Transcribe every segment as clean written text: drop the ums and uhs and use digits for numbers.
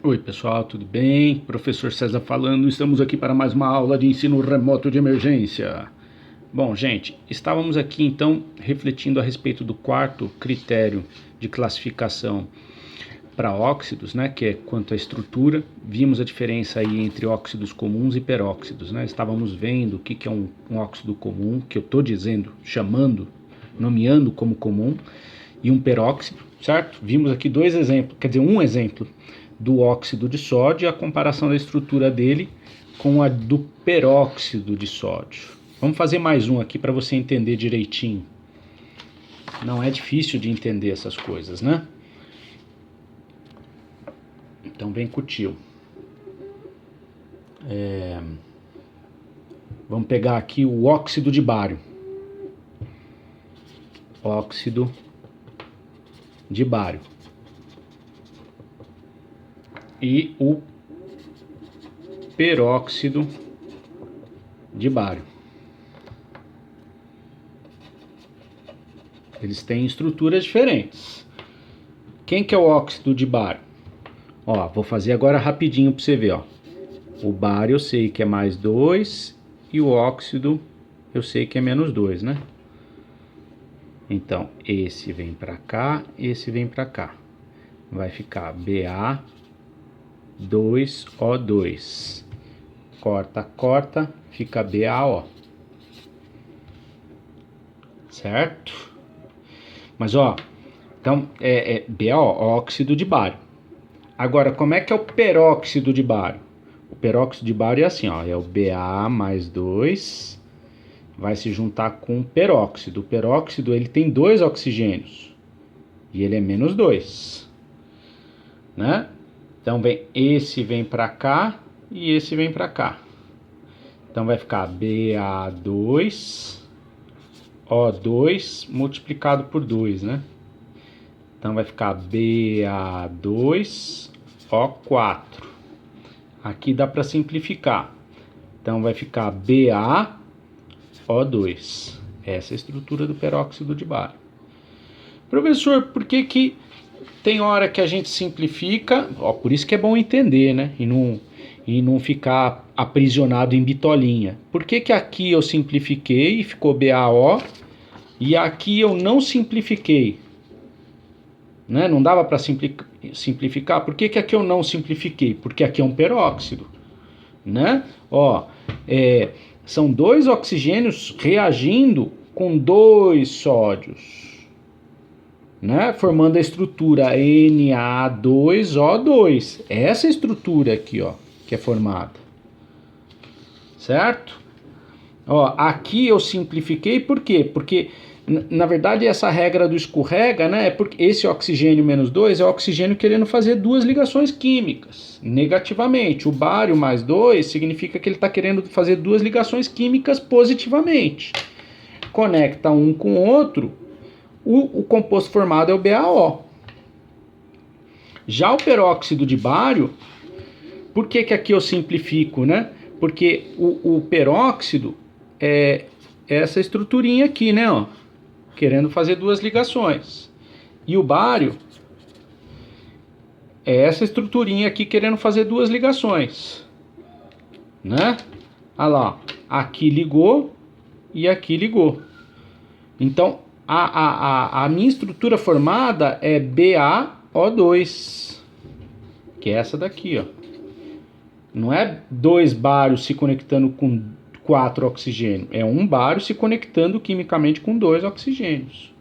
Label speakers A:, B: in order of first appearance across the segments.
A: Oi pessoal, tudo bem? Professor César falando, estamos aqui para mais uma aula de ensino remoto de emergência. Bom, gente, estávamos aqui então refletindo a respeito do quarto critério de classificação para óxidos, né, que é quanto à estrutura. Vimos a diferença aí entre óxidos comuns e peróxidos, né? Estávamos vendo o que é um óxido comum, que eu estou dizendo, chamando, nomeando como comum, e um peróxido, certo? Vimos aqui dois exemplos, quer dizer, um exemplo do óxido de sódio e a comparação da estrutura dele com a do peróxido de sódio. Vamos fazer mais um aqui para você entender direitinho. Não é difícil de entender essas coisas, né? Então vem com o tio. Vamos pegar aqui o óxido de bário. Óxido de bário. E o peróxido de bário. Eles têm estruturas diferentes. Quem que é o óxido de bário? Ó, vou fazer agora rapidinho para você ver, ó. O bário eu sei que é mais 2 e o óxido eu sei que é menos 2, né? Então, esse vem para cá, esse vem para cá. Vai ficar Ba2O2. Corta, corta, fica BaO. Certo? Mas ó, então é BaO, óxido de bário. Agora, como é que é o peróxido de bário? O peróxido de bário é assim, ó, é o Ba mais 2, vai se juntar com o peróxido. O peróxido ele tem 2 oxigênios e ele é menos 2, né? Então esse vem para cá e esse vem para cá. Então vai ficar Ba2O2 multiplicado por 2, né? Então vai ficar Ba2O4. Aqui dá para simplificar. Então vai ficar BaO2. Essa é a estrutura do peróxido de bário. Professor, por que tem hora que a gente simplifica? Ó, por isso que é bom entender, né? E não ficar aprisionado em bitolinha. Por que aqui eu simplifiquei e ficou BaO e aqui eu não simplifiquei? Né? Não dava para simplificar. Por que aqui eu não simplifiquei? Porque aqui é um peróxido, né? Ó, são 2 oxigênios reagindo com 2 sódios, né? Formando a estrutura Na2O2. Essa estrutura aqui, ó, que é formada, certo? Ó, aqui eu simplifiquei por quê? Porque na verdade essa regra do escorrega, né, é porque esse oxigênio menos 2 é o oxigênio querendo fazer 2 ligações químicas negativamente. O bário mais 2 significa que ele está querendo fazer 2 ligações químicas positivamente. Conecta um com o outro, o composto formado é o BaO. Já o peróxido de bário, por que aqui eu simplifico, né? Porque o peróxido é essa estruturinha aqui, né, ó, querendo fazer 2 ligações. E o bário é essa estruturinha aqui querendo fazer 2 ligações, né? Olha lá, aqui ligou e aqui ligou. Então, a minha estrutura formada é BaO2, que é essa daqui, ó. Não é 2 bários se conectando com 4 oxigênios. É um bário se conectando quimicamente com 2 oxigênios.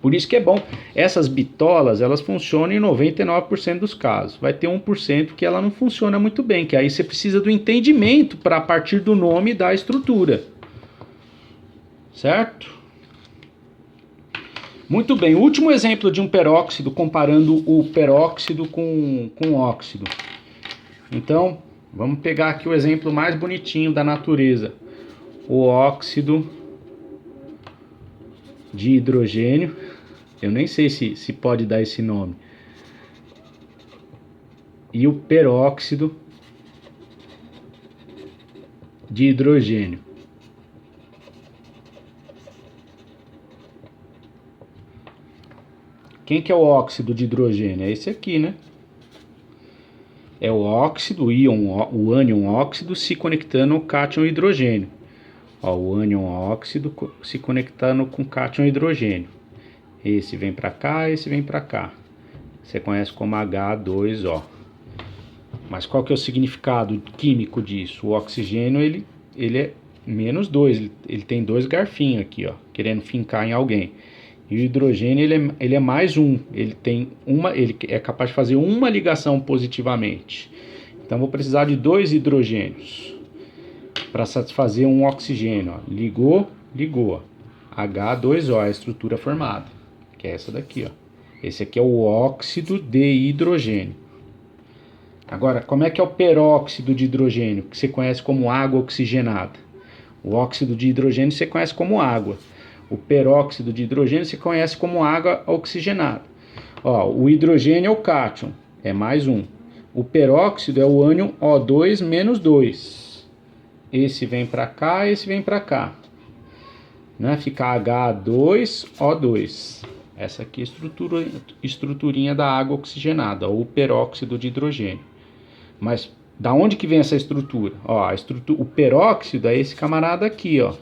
A: Por isso que é bom. Essas bitolas, elas funcionam em 99% dos casos. Vai ter 1% que ela não funciona muito bem, que aí você precisa do entendimento para a partir do nome da estrutura. Certo? Muito bem. O último exemplo de um peróxido, comparando o peróxido com óxido. Então, vamos pegar aqui o exemplo mais bonitinho da natureza. O óxido de hidrogênio. Eu nem sei se pode dar esse nome. E o peróxido de hidrogênio. Quem que é o óxido de hidrogênio? É esse aqui, né? é o óxido, o ânion óxido se conectando ao cátion hidrogênio. Ó, o ânion óxido se conectando com cátion hidrogênio. Esse vem para cá, esse vem para cá. Você conhece como H2O. Mas qual que é o significado químico disso? O oxigênio, ele é menos 2, ele tem 2 garfinhos aqui, ó, querendo fincar em alguém. E o hidrogênio, ele é mais um, ele é capaz de fazer uma ligação positivamente. Então vou precisar de 2 hidrogênios para satisfazer um oxigênio. Ó. Ligou. H2O, a estrutura formada, que é essa daqui. Ó. Esse aqui é o óxido de hidrogênio. Agora, como é que é o peróxido de hidrogênio, que você conhece como água oxigenada? O óxido de hidrogênio você conhece como água. O peróxido de hidrogênio você conhece como água oxigenada. Ó, o hidrogênio é o cátion, é mais um. O peróxido é o ânion O2 menos 2. Esse vem para cá, esse vem para cá. Né? Fica H2O2. Essa aqui é a estruturinha da água oxigenada, ou peróxido de hidrogênio. Mas da onde que vem essa estrutura? Ó, o peróxido é esse camarada aqui, ó.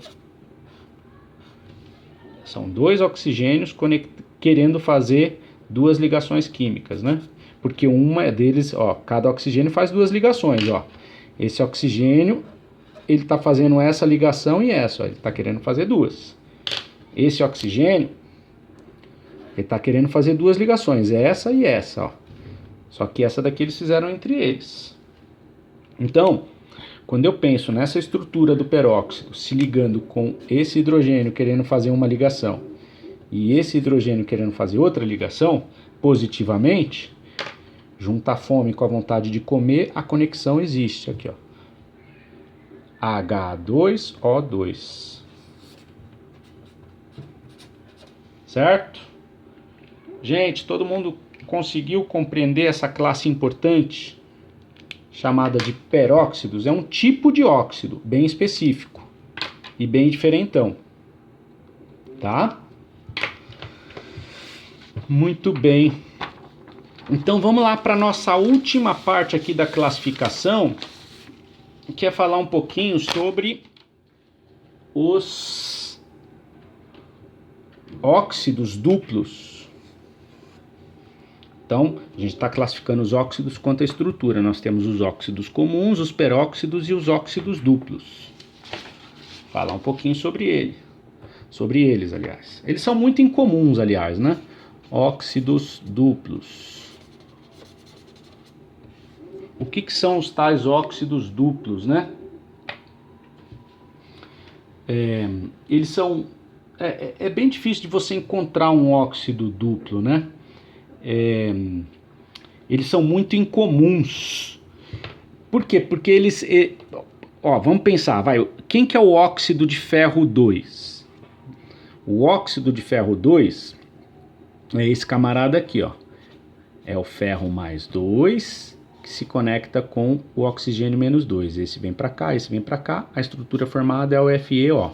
A: São 2 oxigênios querendo fazer 2 ligações químicas, né? Porque uma deles, ó, cada oxigênio faz 2 ligações, ó. Esse oxigênio, ele tá fazendo essa ligação e essa, ó, ele tá querendo fazer 2. Esse oxigênio, ele tá querendo fazer 2 ligações, essa e essa, ó. Só que essa daqui eles fizeram entre eles. Então, quando eu penso nessa estrutura do peróxido se ligando com esse hidrogênio querendo fazer uma ligação e esse hidrogênio querendo fazer outra ligação, positivamente, junta a fome com a vontade de comer, a conexão existe aqui, ó. H2O2. Certo? Gente, todo mundo conseguiu compreender essa classe importante chamada de peróxidos? É um tipo de óxido bem específico e bem diferentão, tá? Muito bem. Então vamos lá para nossa última parte aqui da classificação, que é falar um pouquinho sobre os óxidos duplos. Então, a gente está classificando os óxidos quanto à estrutura. Nós temos os óxidos comuns, os peróxidos e os óxidos duplos. Falar um pouquinho sobre ele. Sobre eles, aliás. Eles são muito incomuns, aliás, né? Óxidos duplos. O que são os tais óxidos duplos, né? Eles são... É bem difícil de você encontrar um óxido duplo, né? Eles são muito incomuns. Por quê? Porque eles... vamos pensar, quem que é o óxido de ferro 2? O óxido de ferro 2 é esse camarada aqui, ó. É o ferro mais 2 que se conecta com o oxigênio menos 2. Esse vem para cá, esse vem para cá. A estrutura formada é o FeO.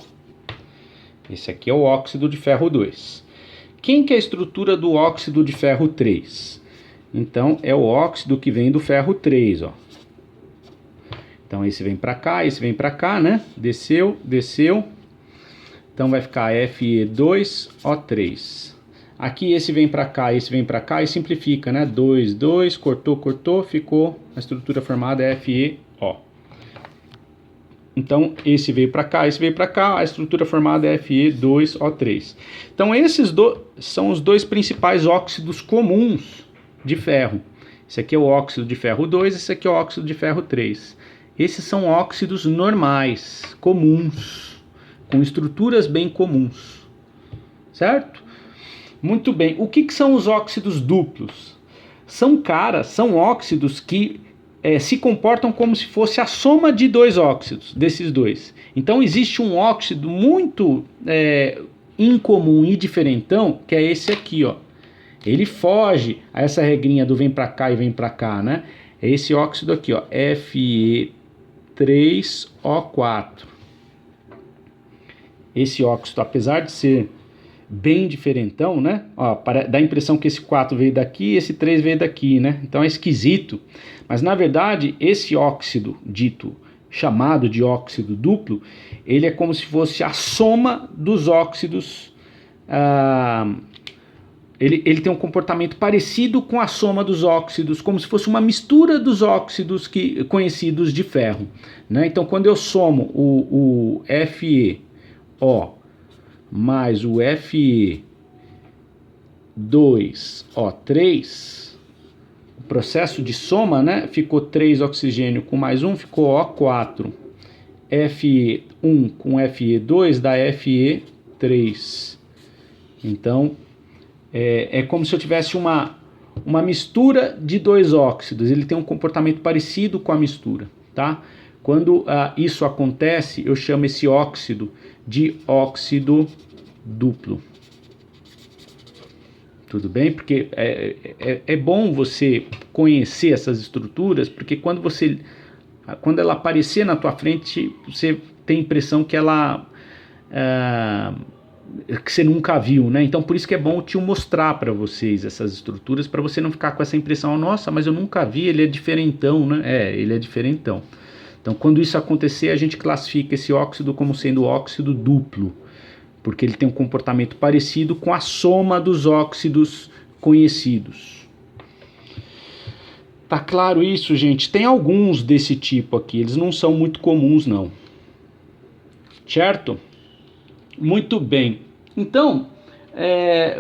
A: Esse aqui é o óxido de ferro 2. Quem que é a estrutura do óxido de ferro 3? Então, é o óxido que vem do ferro 3, ó. Então, esse vem para cá, né? Desceu. Então, vai ficar Fe2O3. Aqui, esse vem para cá e simplifica, né? 2, cortou, ficou. A estrutura formada é FeO. Então, esse veio para cá, a estrutura formada é Fe2O3. Então, esses são os 2 principais óxidos comuns de ferro. Esse aqui é o óxido de ferro 2, esse aqui é o óxido de ferro 3. Esses são óxidos normais, comuns, com estruturas bem comuns. Certo? Muito bem. O que são os óxidos duplos? São óxidos que se comportam como se fosse a soma de 2 óxidos, desses 2. Então existe um óxido muito incomum e diferentão, que é esse aqui, ó. Ele foge a essa regrinha do vem para cá e vem para cá, né? É esse óxido aqui, ó, Fe3O4. Esse óxido, apesar de ser bem diferentão, né? Ó, dá a impressão que esse 4 veio daqui e esse 3 veio daqui, né? Então é esquisito. Mas na verdade, esse óxido dito, chamado de óxido duplo, ele é como se fosse a soma dos óxidos. Ele tem um comportamento parecido com a soma dos óxidos, como se fosse uma mistura dos óxidos conhecidos de ferro, né? Então quando eu somo o FeO mais o Fe2O3, o processo de soma, né, ficou 3 oxigênio com mais 1, ficou O4. Fe1 com Fe2 dá Fe3. Então, é como se eu tivesse uma mistura de dois óxidos. Ele tem um comportamento parecido com a mistura, tá? Quando isso acontece, eu chamo esse óxido de óxido duplo. Tudo bem? Porque é bom você conhecer essas estruturas, porque quando ela aparecer na tua frente, você tem a impressão que que você nunca viu, né? Então por isso que é bom o tio mostrar para vocês essas estruturas, para você não ficar com essa impressão, nossa, mas eu nunca vi, ele é diferentão, né? Ele é diferentão. Então quando isso acontecer, a gente classifica esse óxido como sendo óxido duplo, porque ele tem um comportamento parecido com a soma dos óxidos conhecidos. Tá claro isso, gente? Tem alguns desse tipo aqui, eles não são muito comuns não. Certo? Muito bem. Então,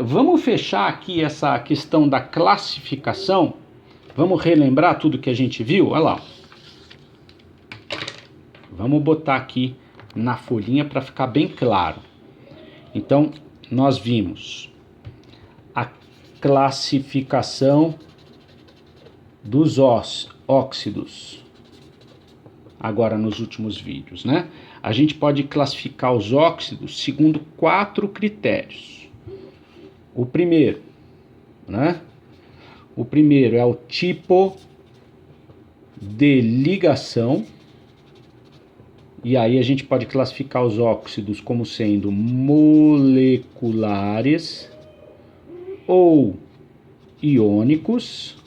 A: vamos fechar aqui essa questão da classificação. Vamos relembrar tudo que a gente viu? Olha lá. Vamos botar aqui na folhinha para ficar bem claro. Então, nós vimos a classificação dos óxidos, agora nos últimos vídeos, né? A gente pode classificar os óxidos segundo 4 critérios. O primeiro, né? O primeiro é o tipo de ligação. E aí a gente pode classificar os óxidos como sendo moleculares ou iônicos.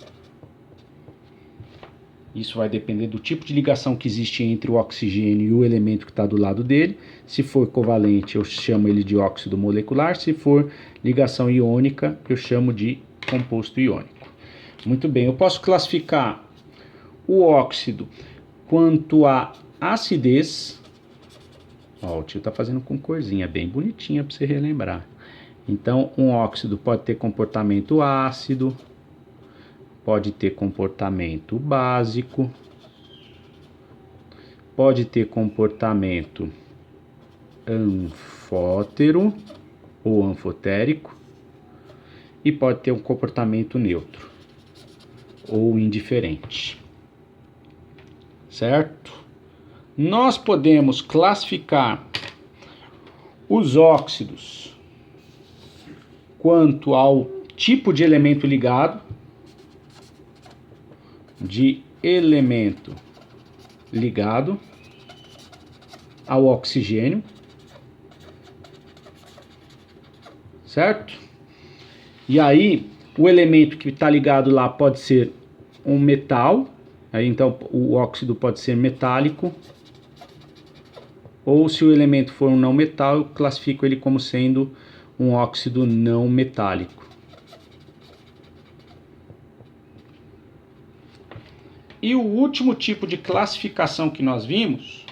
A: Isso vai depender do tipo de ligação que existe entre o oxigênio e o elemento que está do lado dele. Se for covalente, eu chamo ele de óxido molecular. Se for ligação iônica, eu chamo de composto iônico. Muito bem, eu posso classificar o óxido quanto à acidez. Ó, o tio está fazendo com corzinha bem bonitinha para você relembrar. Então, um óxido pode ter comportamento ácido, pode ter comportamento básico, pode ter comportamento anfótero ou anfotérico e pode ter um comportamento neutro ou indiferente. Certo? Nós podemos classificar os óxidos quanto ao tipo de elemento ligado, ao oxigênio, certo? E aí, o elemento que está ligado lá pode ser um metal, aí então o óxido pode ser metálico, ou se o elemento for um não metal, eu classifico ele como sendo um óxido não metálico. E o último tipo de classificação que nós vimos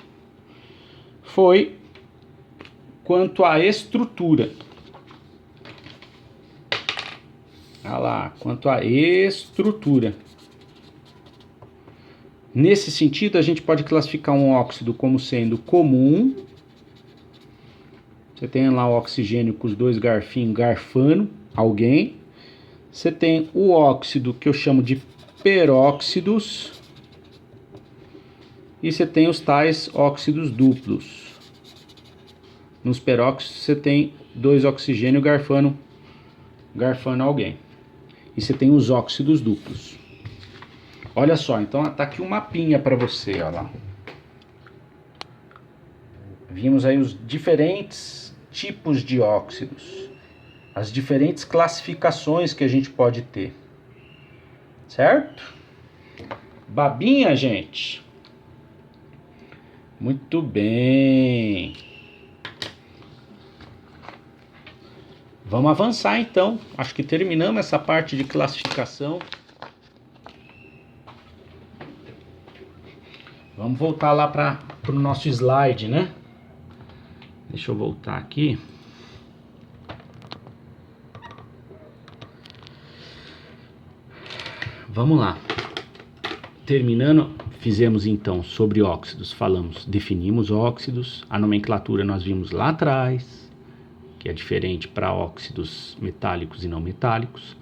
A: foi quanto à estrutura. Olha lá, quanto à estrutura. Nesse sentido, a gente pode classificar um óxido como sendo comum. Você tem lá o oxigênio com os dois garfinhos garfando alguém. Você tem o óxido que eu chamo de peróxidos. E você tem os tais óxidos duplos. Nos peróxidos você tem dois oxigênios garfando alguém. E você tem os óxidos duplos. Olha só, então tá aqui um mapinha para você, olha lá. Vimos aí os diferentes tipos de óxidos. as diferentes classificações que a gente pode ter, certo? Babinha, gente? Muito bem. Vamos avançar então. Acho que terminamos essa parte de classificação. Vamos voltar lá para o nosso slide, né? Deixa eu voltar aqui. Vamos lá. Terminando, fizemos então sobre óxidos, definimos óxidos, a nomenclatura nós vimos lá atrás, que é diferente para óxidos metálicos e não metálicos.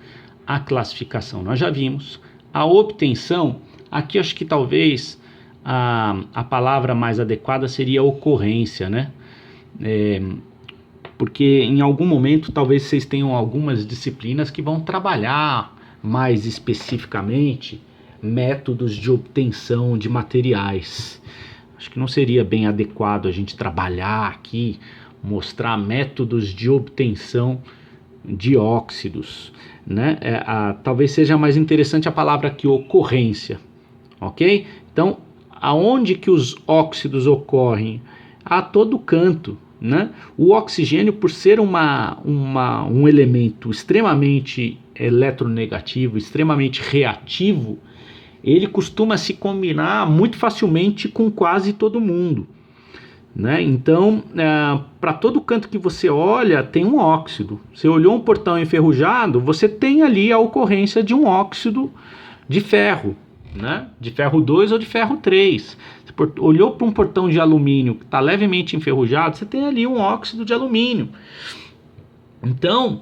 A: A classificação nós já vimos. A obtenção, aqui acho que talvez a palavra mais adequada seria ocorrência, né? Porque em algum momento talvez vocês tenham algumas disciplinas que vão trabalhar mais especificamente métodos de obtenção de materiais. Acho que não seria bem adequado a gente trabalhar aqui, mostrar métodos de obtenção de óxidos, né? Talvez seja mais interessante a palavra aqui, ocorrência, ok? Então, aonde que os óxidos ocorrem? A todo canto, né? O oxigênio, por ser um elemento extremamente eletronegativo, extremamente reativo, ele costuma se combinar muito facilmente com quase todo mundo, né? Então, para todo canto que você olha, tem um óxido. Você olhou um portão enferrujado, você tem ali a ocorrência de um óxido de ferro, né? De ferro 2 ou de ferro 3. Você olhou para um portão de alumínio que está levemente enferrujado, você tem ali um óxido de alumínio. Então,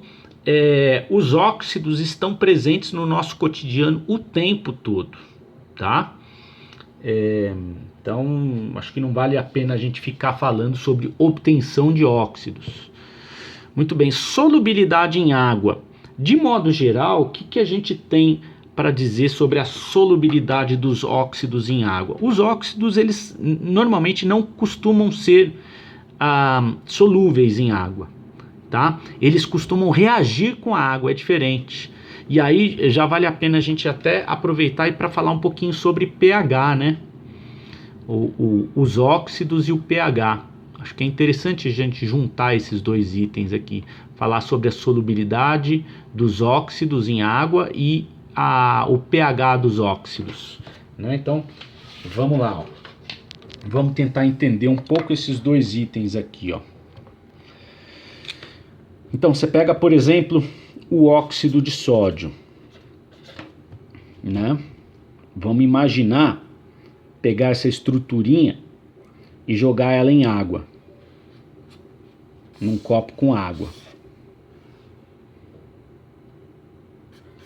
A: os óxidos estão presentes no nosso cotidiano o tempo todo, tá? Então, acho que não vale a pena a gente ficar falando sobre obtenção de óxidos. Muito bem, solubilidade em água. De modo geral, o que a gente tem para dizer sobre a solubilidade dos óxidos em água? Os óxidos, eles normalmente não costumam ser solúveis em água, tá? Eles costumam reagir com a água, é diferente. E aí já vale a pena a gente até aproveitar para falar um pouquinho sobre pH, né? Os óxidos e o pH. Acho que é interessante a gente juntar esses dois itens aqui. Falar sobre a solubilidade dos óxidos em água e o pH dos óxidos, né? Então, vamos lá, ó. Vamos tentar entender um pouco esses dois itens aqui, ó. Então, você pega, por exemplo, o óxido de sódio, né? Vamos imaginar pegar essa estruturinha e jogar ela em água, num copo com água.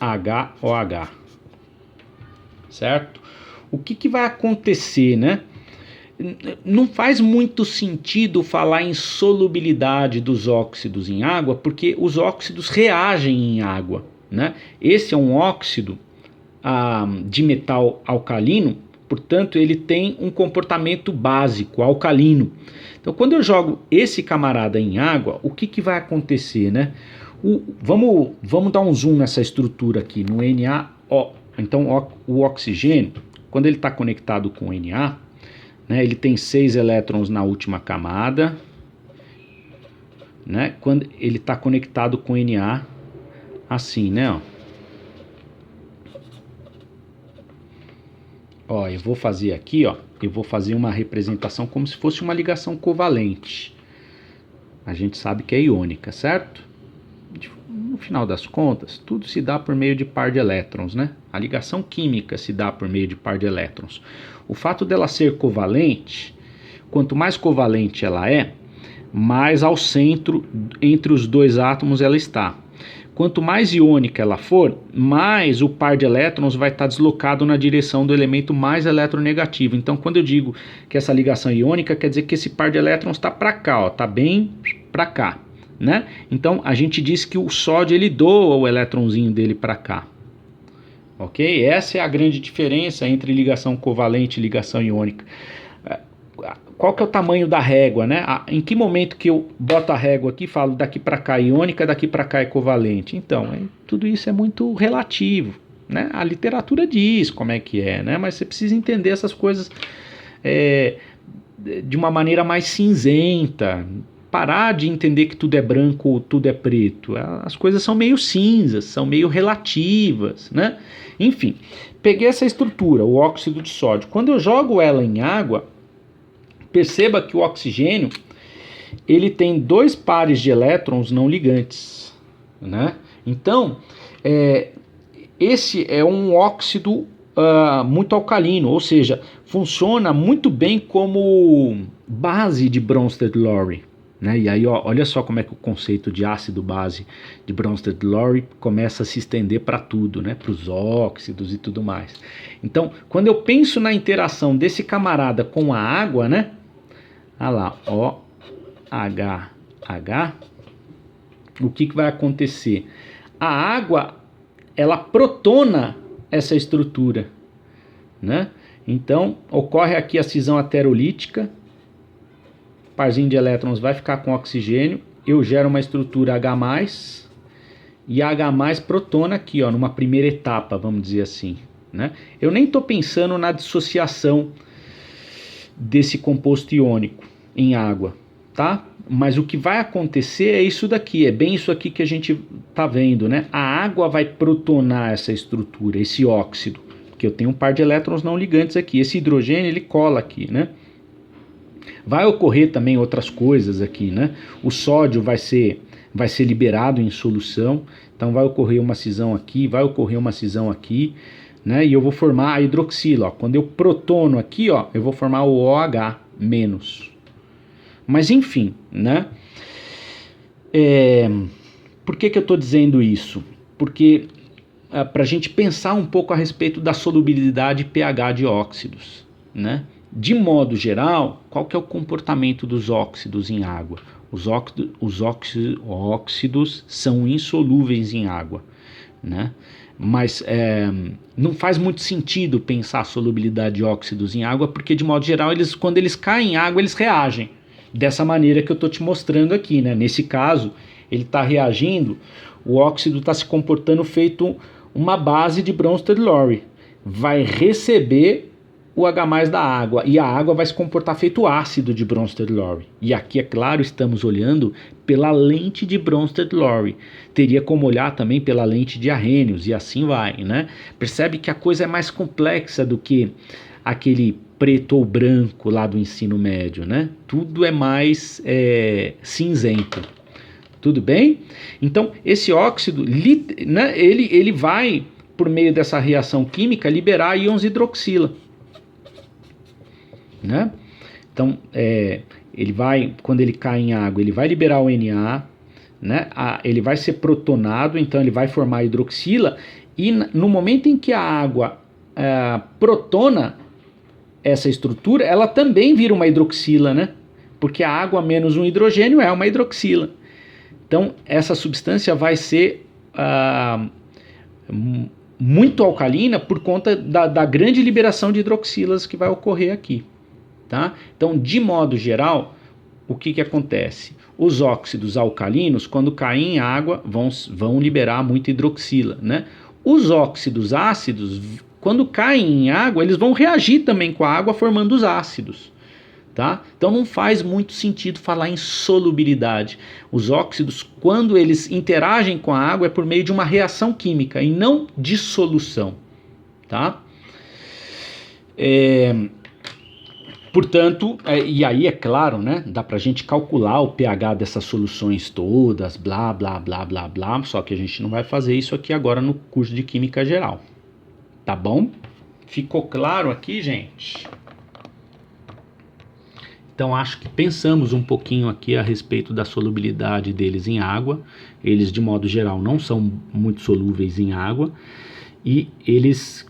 A: HOH, certo? O que vai acontecer, né? Não faz muito sentido falar em solubilidade dos óxidos em água, porque os óxidos reagem em água, né? Esse é um óxido de metal alcalino, portanto ele tem um comportamento básico, alcalino. Então quando eu jogo esse camarada em água, o que vai acontecer, né? Vamos dar um zoom nessa estrutura aqui, no NaO. Então o oxigênio, quando ele está conectado com o Na, né, ele tem 6 elétrons na última camada, né? Quando ele está conectado com o Na, assim, né? Ó, eu vou fazer aqui, ó, eu vou fazer uma representação como se fosse uma ligação covalente. A gente sabe que é iônica, certo? No final das contas, tudo se dá por meio de par de elétrons, né? A ligação química se dá por meio de par de elétrons. O fato dela ser covalente, quanto mais covalente ela é, mais ao centro entre os dois átomos ela está. Quanto mais iônica ela for, mais o par de elétrons vai estar deslocado na direção do elemento mais eletronegativo. Então, quando eu digo que essa ligação é iônica, quer dizer que esse par de elétrons está para cá, está bem para cá, né? Então, a gente diz que o sódio ele doa o elétronzinho dele para cá. Ok? Essa é a grande diferença entre ligação covalente e ligação iônica. qual que é o tamanho da régua, né? Em que momento que eu boto a régua aqui e falo daqui para cá é iônica, daqui para cá é covalente? Então, tudo isso é muito relativo, né? A literatura diz como é que é, né? Mas você precisa entender essas coisas de uma maneira mais cinzenta, parar de entender que tudo é branco ou tudo é preto. As coisas são meio cinzas, são meio relativas, né? Enfim, peguei essa estrutura, o óxido de sódio. Quando eu jogo ela em água, perceba que o oxigênio ele tem 2 pares de elétrons não ligantes, né? Então, esse é um óxido muito alcalino, ou seja, funciona muito bem como base de Bronsted-Lowry. Né? E aí, olha só como é que o conceito de ácido base de Bronsted-Lowry começa a se estender para tudo, né? Para os óxidos e tudo mais. Então, quando eu penso na interação desse camarada com a água, né? Olha lá, OH, o que vai acontecer? A água, ela protona essa estrutura, né? Então, ocorre aqui a cisão heterolítica, parzinho de elétrons vai ficar com oxigênio, eu gero uma estrutura H+, e a H+ protona aqui, ó, numa primeira etapa, vamos dizer assim, né? Eu nem estou pensando na dissociação desse composto iônico em água, tá? Mas o que vai acontecer é isso daqui, é bem isso aqui que a gente tá vendo, né? A água vai protonar essa estrutura, esse óxido, porque eu tenho um par de elétrons não ligantes aqui, esse hidrogênio ele cola aqui, né? Vai ocorrer também outras coisas aqui, né? O sódio vai ser liberado em solução, então vai ocorrer uma cisão aqui, vai ocorrer uma cisão aqui, né? E eu vou formar a hidroxila, ó. Quando eu protono aqui, ó, eu vou formar o OH-. Mas enfim, né? Por que eu estou dizendo isso? Porque para a gente pensar um pouco a respeito da solubilidade e pH de óxidos, né? De modo geral, qual que é o comportamento dos óxidos em água? Os óxidos são insolúveis em água, né? Mas não faz muito sentido pensar a solubilidade de óxidos em água, porque de modo geral, quando eles caem em água, eles reagem dessa maneira que eu estou te mostrando aqui, né? Nesse caso, ele está reagindo, o óxido está se comportando feito uma base de Bronsted-Lowry, vai receber o H+ da água, e a água vai se comportar feito ácido de Bronsted-Lowry. E aqui, é claro, estamos olhando pela lente de Bronsted-Lowry. Teria como olhar também pela lente de Arrhenius, e assim vai, né? Percebe que a coisa é mais complexa do que aquele preto ou branco lá do ensino médio, né? Tudo é mais cinzento. Tudo bem? Então, esse óxido, né, ele vai, por meio dessa reação química, liberar íons hidroxila. Né? Então, ele vai, quando ele cai em água, ele vai liberar o Na, né? Ele vai ser protonado, então ele vai formar hidroxila, e no momento em que a água protona essa estrutura, ela também vira uma hidroxila, né? Porque a água menos um hidrogênio é uma hidroxila. Então, essa substância vai ser muito alcalina por conta da grande liberação de hidroxilas que vai ocorrer aqui. Tá? Então, de modo geral, o que acontece? Os óxidos alcalinos, quando caem em água, vão liberar muita hidroxila, né? Os óxidos ácidos, quando caem em água, eles vão reagir também com a água, formando os ácidos. Tá? Então não faz muito sentido falar em solubilidade. Os óxidos, quando eles interagem com a água, é por meio de uma reação química e não dissolução. Tá? Portanto, e aí é claro, né, dá pra gente calcular o pH dessas soluções todas, blá, blá, blá, blá, blá, só que a gente não vai fazer isso aqui agora no curso de Química Geral. Tá bom? Ficou claro aqui, gente? Então, acho que pensamos um pouquinho aqui a respeito da solubilidade deles em água. Eles, de modo geral, não são muito solúveis em água e eles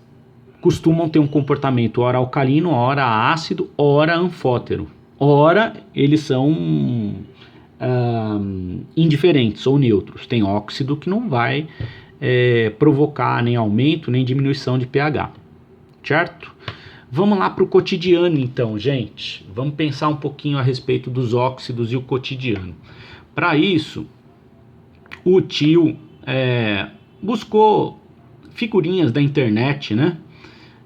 A: costumam ter um comportamento ora alcalino, ora ácido, ora anfótero. Ora, eles são indiferentes ou neutros. Tem óxido que não vai provocar nem aumento nem diminuição de pH, certo? Vamos lá para o cotidiano então, gente. Vamos pensar um pouquinho a respeito dos óxidos e o cotidiano. Para isso, o tio buscou figurinhas da internet, né?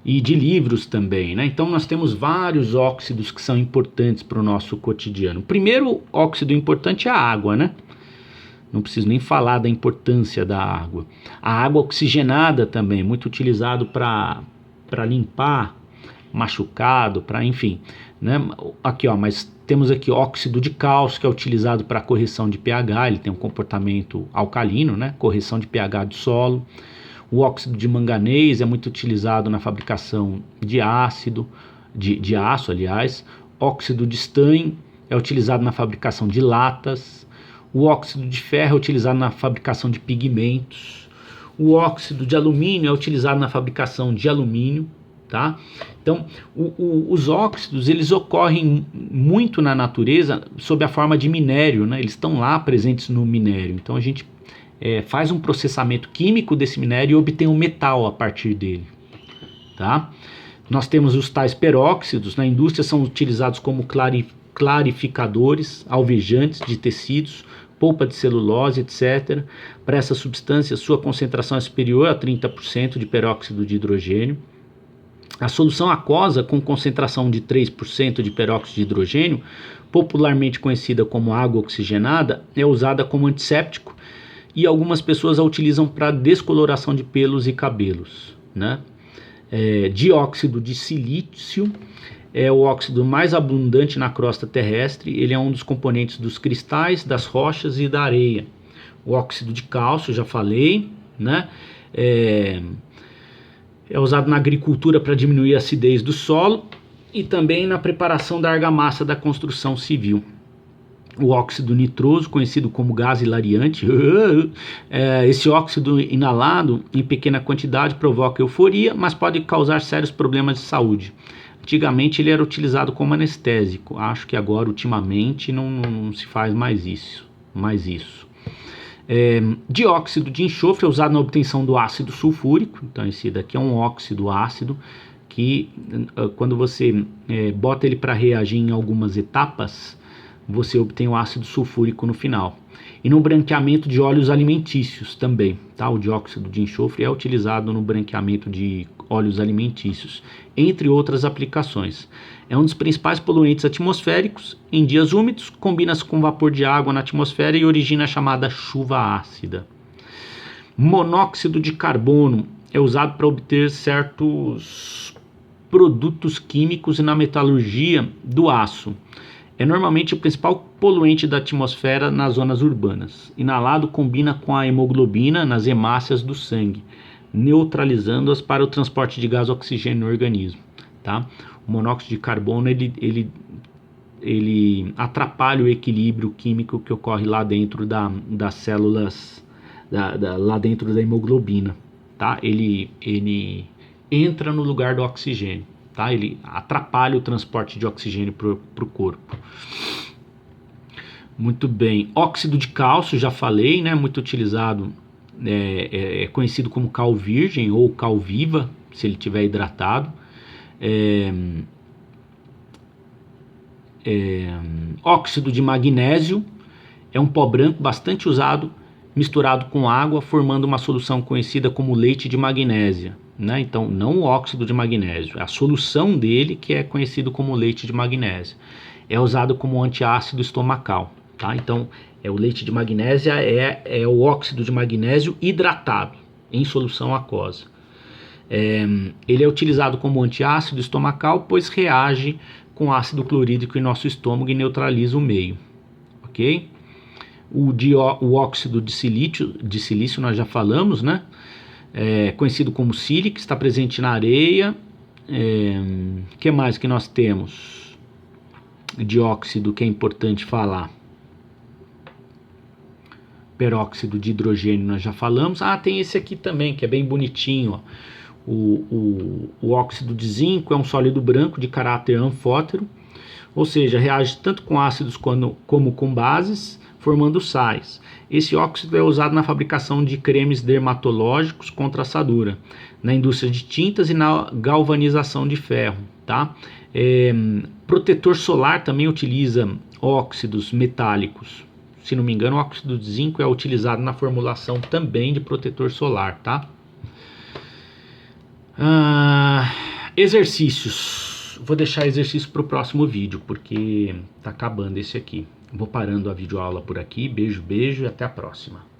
A: E de livros também, né? Então nós temos vários óxidos que são importantes para o nosso cotidiano. O primeiro óxido importante é a água, né? Não preciso nem falar da importância da água. A água oxigenada também, muito utilizado para limpar machucado, para enfim, né? Aqui, ó, mas temos aqui óxido de cálcio, que é utilizado para correção de pH, ele tem um comportamento alcalino, né? Correção de pH do solo. O óxido de manganês é muito utilizado na fabricação de ácido, de aço, aliás. Óxido de estanho é utilizado na fabricação de latas. O óxido de ferro é utilizado na fabricação de pigmentos. O óxido de alumínio é utilizado na fabricação de alumínio, tá? Então, os óxidos, eles ocorrem muito na natureza sob a forma de minério, né? Eles estão lá presentes no minério. Então, a gente faz um processamento químico desse minério e obtém um metal a partir dele, tá? Nós temos os tais peróxidos, na indústria são utilizados como clarificadores, alvejantes de tecidos, polpa de celulose, etc. Para essa substância, sua concentração é superior a 30% de peróxido de hidrogênio. A solução aquosa com concentração de 3% de peróxido de hidrogênio, popularmente conhecida como água oxigenada, é usada como antisséptico e algumas pessoas a utilizam para descoloração de pelos e cabelos, né? Dióxido de silício é o óxido mais abundante na crosta terrestre, ele é um dos componentes dos cristais, das rochas e da areia. O óxido de cálcio, já falei, né? É usado na agricultura para diminuir a acidez do solo e também na preparação da argamassa da construção civil. O óxido nitroso, conhecido como gás hilariante, esse óxido inalado em pequena quantidade provoca euforia, mas pode causar sérios problemas de saúde. Antigamente ele era utilizado como anestésico, acho que agora ultimamente não se faz mais isso. Dióxido de enxofre é usado na obtenção do ácido sulfúrico, então esse daqui é um óxido ácido que quando você bota ele para reagir em algumas etapas, você obtém o ácido sulfúrico no final. E no branqueamento de óleos alimentícios também, tá? O dióxido de enxofre é utilizado no branqueamento de óleos alimentícios, entre outras aplicações. É um dos principais poluentes atmosféricos. Em dias úmidos, combina-se com vapor de água na atmosfera e origina a chamada chuva ácida. Monóxido de carbono é usado para obter certos produtos químicos e na metalurgia do aço. É normalmente o principal poluente da atmosfera nas zonas urbanas. Inalado combina com a hemoglobina nas hemácias do sangue, neutralizando-as para o transporte de gás oxigênio no organismo, tá? O monóxido de carbono ele atrapalha o equilíbrio químico que ocorre lá dentro das células, lá dentro da hemoglobina, tá? Ele entra no lugar do oxigênio. Tá? Ele atrapalha o transporte de oxigênio para o corpo. Muito bem. Óxido de cálcio, já falei, né? Muito utilizado, é conhecido como cal virgem ou cal viva, se ele estiver hidratado. Óxido de magnésio é um pó branco bastante usado, misturado com água, formando uma solução conhecida como leite de magnésia. Né? Então, não o óxido de magnésio, a solução dele que é conhecido como leite de magnésio. É usado como antiácido estomacal. Tá? Então, o leite de magnésia é o óxido de magnésio hidratado em solução aquosa. Ele é utilizado como antiácido estomacal, pois reage com ácido clorídrico em nosso estômago e neutraliza o meio. Ok? O óxido de silício nós já falamos, né? Conhecido como sílice, está presente na areia. Que mais que nós temos? Dióxido, que é importante falar. Peróxido de hidrogênio nós já falamos. Tem esse aqui também, que é bem bonitinho. Ó. O óxido de zinco é um sólido branco de caráter anfótero, ou seja, reage tanto com ácidos como com bases, formando sais. Esse óxido é usado na fabricação de cremes dermatológicos contra assadura, na indústria de tintas e na galvanização de ferro, tá? Protetor solar também utiliza óxidos metálicos. Se não me engano, o óxido de zinco é utilizado na formulação também de protetor solar, tá? Exercícios. Vou deixar exercício para o próximo vídeo, porque tá acabando esse aqui. Vou parando a videoaula por aqui. Beijo, beijo e até a próxima.